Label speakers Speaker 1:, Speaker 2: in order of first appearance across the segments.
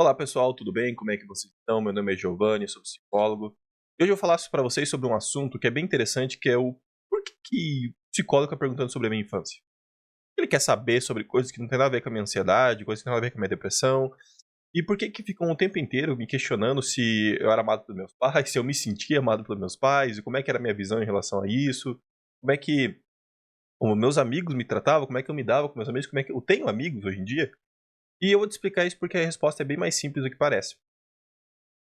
Speaker 1: Olá pessoal, tudo bem? Como é que vocês estão? Meu nome é Giovanni, sou psicólogo. E hoje eu vou falar para vocês sobre um assunto que é bem interessante, que é o por que o psicólogo está perguntando sobre a minha infância. Ele quer saber sobre coisas que não tem nada a ver com a minha ansiedade, coisas que não tem nada a ver com a minha depressão, e por que ficam o tempo inteiro me questionando se eu era amado pelos meus pais, se eu me sentia amado pelos meus pais, e como é que era a minha visão em relação a isso, como é que os meus amigos me tratavam, como é que eu me dava com meus amigos, como é que eu tenho amigos hoje em dia. E eu vou te explicar isso porque a resposta é bem mais simples do que parece.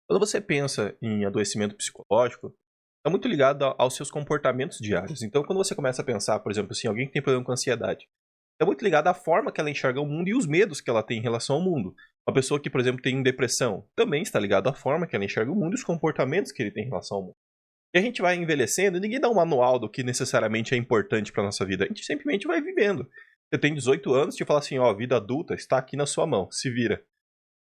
Speaker 1: Quando você pensa em adoecimento psicológico, está muito ligado aos seus comportamentos diários. Então, quando você começa a pensar, por exemplo, assim, alguém que tem problema com ansiedade, é muito ligado à forma que ela enxerga o mundo e os medos que ela tem em relação ao mundo. Uma pessoa que, por exemplo, tem depressão, também está ligado à forma que ela enxerga o mundo e os comportamentos que ele tem em relação ao mundo. E a gente vai envelhecendo e ninguém dá um manual do que necessariamente é importante para nossa vida. A gente simplesmente vai vivendo. Você tem 18 anos e te fala assim, ó, vida adulta está aqui na sua mão, se vira.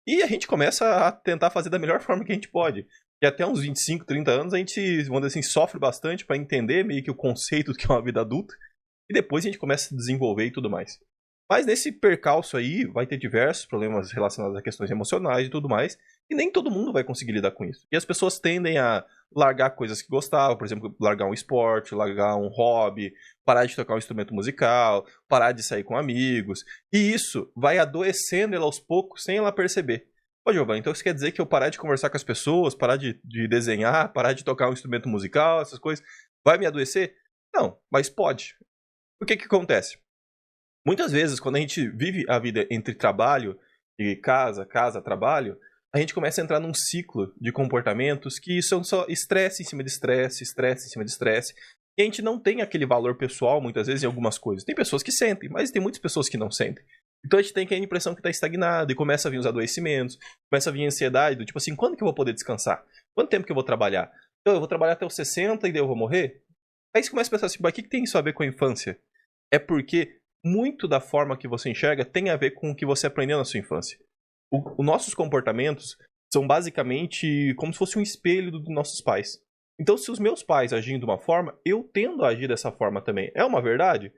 Speaker 1: E a gente começa a tentar fazer da melhor forma que a gente pode. E até uns 25, 30 anos a gente, vamos dizer assim, sofre bastante para entender meio que o conceito do que é uma vida adulta. E depois a gente começa a se desenvolver e tudo mais. Mas nesse percalço aí vai ter diversos problemas relacionados a questões emocionais e tudo mais. E nem todo mundo vai conseguir lidar com isso. E as pessoas tendem a largar coisas que gostavam, por exemplo, largar um esporte, largar um hobby, parar de tocar um instrumento musical, parar de sair com amigos. E isso vai adoecendo ela aos poucos sem ela perceber. Ô, Giovanni, então isso quer dizer que eu parar de conversar com as pessoas, parar de desenhar, parar de tocar um instrumento musical, essas coisas, vai me adoecer? Não, mas pode. O que acontece? Muitas vezes, quando a gente vive a vida entre trabalho e casa, casa, trabalho, a gente começa a entrar num ciclo de comportamentos que são só estresse em cima de estresse, estresse em cima de estresse. E a gente não tem aquele valor pessoal, muitas vezes, em algumas coisas. Tem pessoas que sentem, mas tem muitas pessoas que não sentem. Então a gente tem aquela impressão que está estagnado, e começa a vir os adoecimentos, começa a vir a ansiedade, do tipo assim, quando que eu vou poder descansar? Quanto tempo que eu vou trabalhar? Então, eu vou trabalhar até os 60 e daí eu vou morrer? Aí você começa a pensar assim, mas o que tem isso a ver com a infância? É porque muito da forma que você enxerga tem a ver com o que você aprendeu na sua infância. Os nossos comportamentos são basicamente como se fosse um espelho dos nossos pais. Então, se os meus pais agem de uma forma, eu tendo a agir dessa forma também. É uma verdade?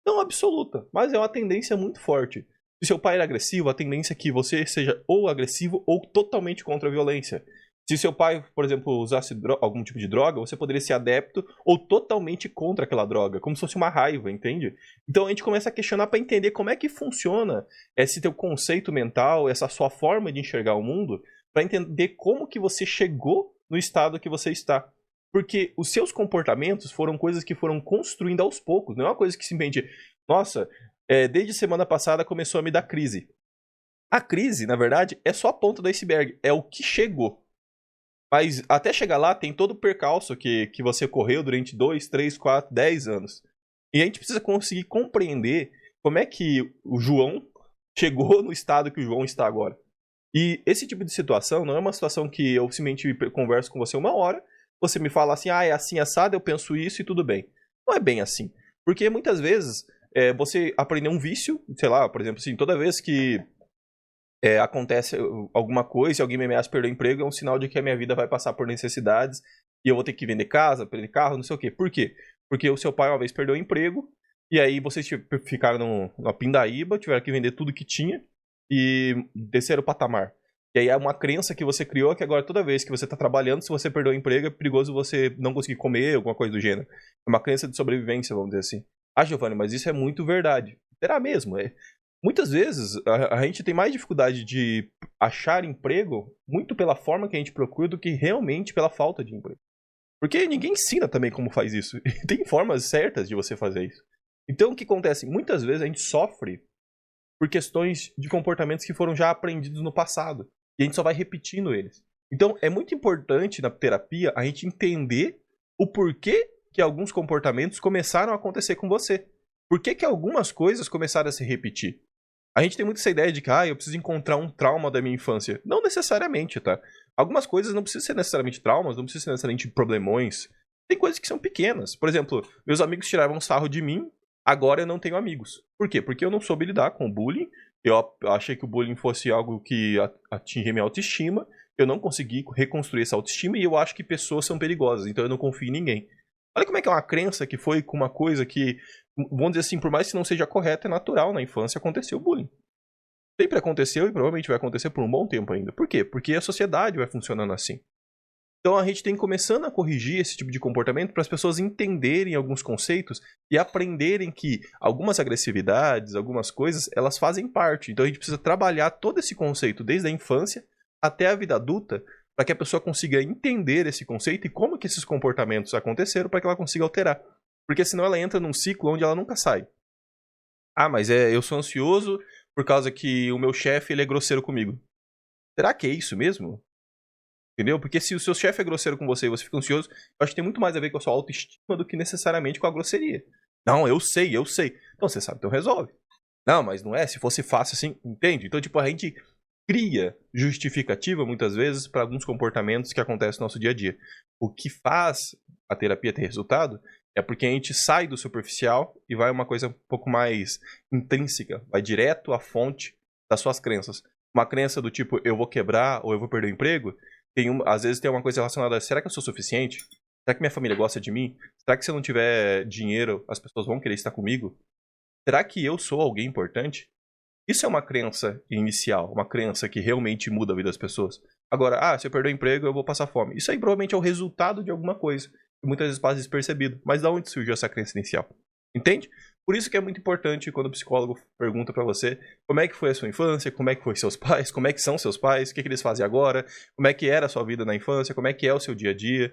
Speaker 1: Não absoluta, mas é uma tendência muito forte. Se seu pai era agressivo, a tendência é que você seja ou agressivo ou totalmente contra a violência. Se seu pai, por exemplo, usasse algum tipo de droga, você poderia ser adepto ou totalmente contra aquela droga, como se fosse uma raiva, entende? Então a gente começa a questionar para entender como é que funciona esse teu conceito mental, essa sua forma de enxergar o mundo, para entender como que você chegou no estado que você está. Porque os seus comportamentos foram coisas que foram construindo aos poucos, não é uma coisa que simplesmente, nossa, desde semana passada começou a me dar crise. A crise, na verdade, é só a ponta do iceberg, é o que chegou. Mas até chegar lá tem todo o percalço que você correu durante 2, 3, 4, 10 anos. E a gente precisa conseguir compreender como é que o João chegou no estado que o João está agora. E esse tipo de situação não é uma situação que eu simplesmente converso com você uma hora, você me fala assim, é assim assado, eu penso isso e tudo bem. Não é bem assim. Porque muitas vezes você aprendeu um vício, sei lá, por exemplo, assim, toda vez que acontece alguma coisa, se alguém me ameaça perder o emprego, é um sinal de que a minha vida vai passar por necessidades e eu vou ter que vender casa, vender carro, não sei o quê. Por quê? Porque o seu pai uma vez perdeu o emprego e aí vocês ficaram na pindaíba, tiveram que vender tudo que tinha e desceram o patamar. E aí é uma crença que você criou que agora toda vez que você está trabalhando, se você perder o emprego, é perigoso você não conseguir comer, alguma coisa do gênero. É uma crença de sobrevivência, vamos dizer assim. Ah, Giovanni, mas isso é muito verdade. Será mesmo? Muitas vezes a gente tem mais dificuldade de achar emprego muito pela forma que a gente procura do que realmente pela falta de emprego. Porque ninguém ensina também como faz isso. E tem formas certas de você fazer isso. Então o que acontece? Muitas vezes a gente sofre por questões de comportamentos que foram já aprendidos no passado. E a gente só vai repetindo eles. Então é muito importante na terapia a gente entender o porquê que alguns comportamentos começaram a acontecer com você. Por que algumas coisas começaram a se repetir? A gente tem muito essa ideia de que, eu preciso encontrar um trauma da minha infância. Não necessariamente, tá? Algumas coisas não precisam ser necessariamente traumas, não precisam ser necessariamente problemões. Tem coisas que são pequenas. Por exemplo, meus amigos tiravam sarro de mim, agora eu não tenho amigos. Por quê? Porque eu não soube lidar com o bullying. Eu achei que o bullying fosse algo que atingia minha autoestima. Eu não consegui reconstruir essa autoestima e eu acho que pessoas são perigosas, então eu não confio em ninguém. Olha como é que é uma crença que foi com uma coisa que, vamos dizer assim, por mais que não seja correta, é natural na infância acontecer o bullying. Sempre aconteceu e provavelmente vai acontecer por um bom tempo ainda. Por quê? Porque a sociedade vai funcionando assim. Então a gente tem começando a corrigir esse tipo de comportamento para as pessoas entenderem alguns conceitos e aprenderem que algumas agressividades, algumas coisas, elas fazem parte. Então a gente precisa trabalhar todo esse conceito desde a infância até a vida adulta para que a pessoa consiga entender esse conceito e como que esses comportamentos aconteceram para que ela consiga alterar. Porque senão ela entra num ciclo onde ela nunca sai. Ah, mas eu sou ansioso por causa que o meu chefe ele é grosseiro comigo. Será que é isso mesmo? Entendeu? Porque se o seu chefe é grosseiro com você e você fica ansioso, eu acho que tem muito mais a ver com a sua autoestima do que necessariamente com a grosseria. Não, eu sei. Então você sabe, então resolve. Não, mas não é, se fosse fácil assim, entende? Então, tipo, a gente cria justificativa, muitas vezes, para alguns comportamentos que acontecem no nosso dia a dia. O que faz a terapia ter resultado é porque a gente sai do superficial e vai uma coisa um pouco mais intrínseca, vai direto à fonte das suas crenças. Uma crença do tipo, eu vou quebrar ou eu vou perder o emprego, às vezes tem uma coisa relacionada a, será que eu sou suficiente? Será que minha família gosta de mim? Será que se eu não tiver dinheiro, as pessoas vão querer estar comigo? Será que eu sou alguém importante? Isso é uma crença inicial, uma crença que realmente muda a vida das pessoas. Agora, se eu perder o emprego, eu vou passar fome. Isso aí provavelmente é o resultado de alguma coisa, que muitas vezes passa despercebido. Mas de onde surgiu essa crença inicial? Entende? Por isso que é muito importante quando o psicólogo pergunta pra você como é que foi a sua infância, como é que foi seus pais, como é que são seus pais, o que eles fazem agora, como é que era a sua vida na infância, como é que é o seu dia a dia,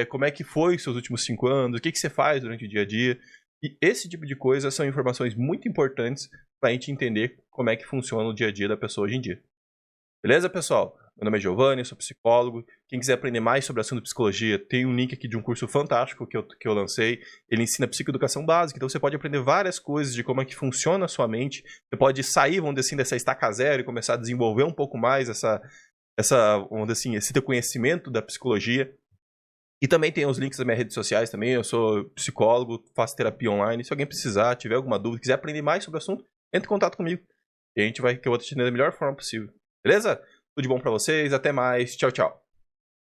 Speaker 1: como é que foi os seus últimos 5 anos, o que você faz durante o dia a dia. E esse tipo de coisa são informações muito importantes pra gente entender como é que funciona o dia a dia da pessoa hoje em dia. Beleza, pessoal? Meu nome é Giovanni, sou psicólogo. Quem quiser aprender mais sobre o assunto de psicologia, tem um link aqui de um curso fantástico que eu lancei. Ele ensina psicoeducação básica, então você pode aprender várias coisas de como é que funciona a sua mente. Você pode sair, vamos dizer assim, dessa estaca zero e começar a desenvolver um pouco mais vamos dizer assim, esse teu conhecimento da psicologia. E também tem os links das minhas redes sociais também. Eu sou psicólogo, faço terapia online. Se alguém precisar, tiver alguma dúvida, quiser aprender mais sobre o assunto, entre em contato comigo. E que eu vou te atender da melhor forma possível. Beleza? Tudo de bom pra vocês, até mais, tchau, tchau.